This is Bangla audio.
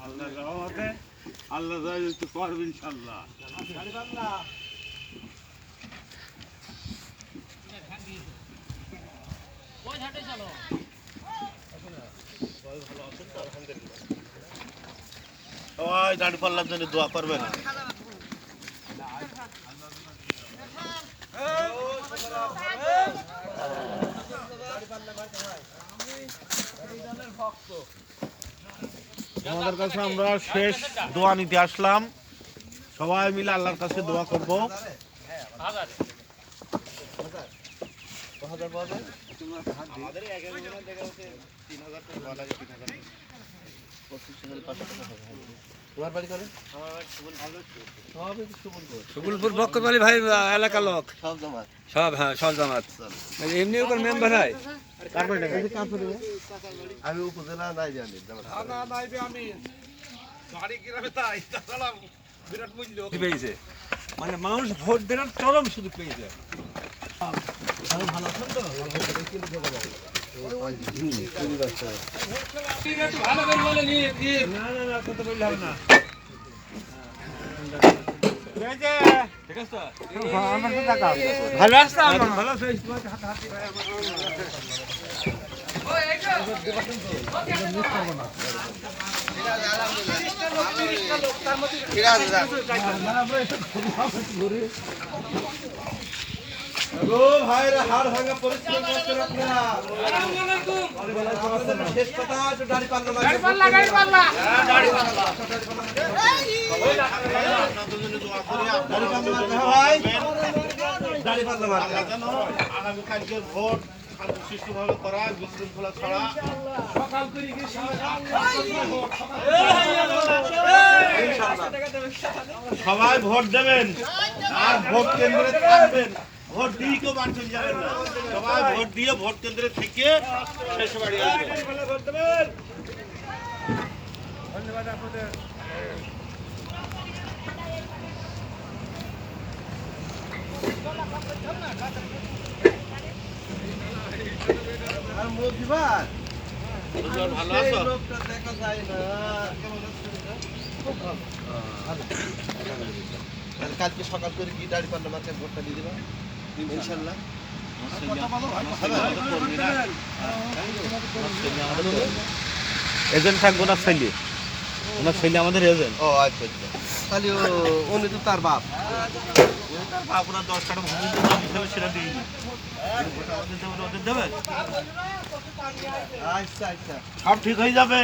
আল্লাহর রহমতে আল্লাহ যা করবে ইনশাআল্লাহ। সবাই দাঁড়ি পাল্লার জন্য দোয়া করবেন। আমাদের কাছে আমরা শেষ দোয়া নিতে আসলাম, সবাই মিলে আল্লাহর কাছে দোয়া করব। সুগুলপুর বক্করমালী ভাই এলাকার লোক সব, হ্যাঁ সব জামাত এমনি ওপর মেম্বার হয়। আমি উপজেলা নাই জানি পেয়েছে, মানে মানুষ ভোট দেওয়ার চরম সুযোগ পেয়েছে। ভালো আসতাম, ভালো ভাইরা হাড় ভাঙা পরিশ্রম করছেন আপনারা। শেষ কথা একটু দাড়ি পাল্লা আগামীকালকে ভোট সুষ্ঠুভাবে করা, বিশৃঙ্খলা ছড়া। সবাই ভোট দেবেন আর ভোট কেন্দ্রে থাকবেন, ভোট দিয়ে কেউ বাড়ি চলে যাবেন না। সবাই ভোট দিয়ে ভোট কেন্দ্রে থেকে শেষে বাড়ি আসবেন। ধন্যবাদ আপনাদের। ভালো আছো? কালকে সকাল করে কি দাড়ি পাল্লা মাথায় ভোটটা দিয়ে দিবা ইনশাল্লাহ। এজেন্ট থাকবো ওনার ছেলে, ওনার ছেলে আমাদের এজেন্ট। ও আচ্ছা আচ্ছা, তাহলে উনি তো তার বাপ। তার বাপ ওনার 10 টাকা ভূমি দিতে সেটা দিইনি, ওদের দেবে। আচ্ছা আচ্ছা, সব ঠিক হয়ে যাবে।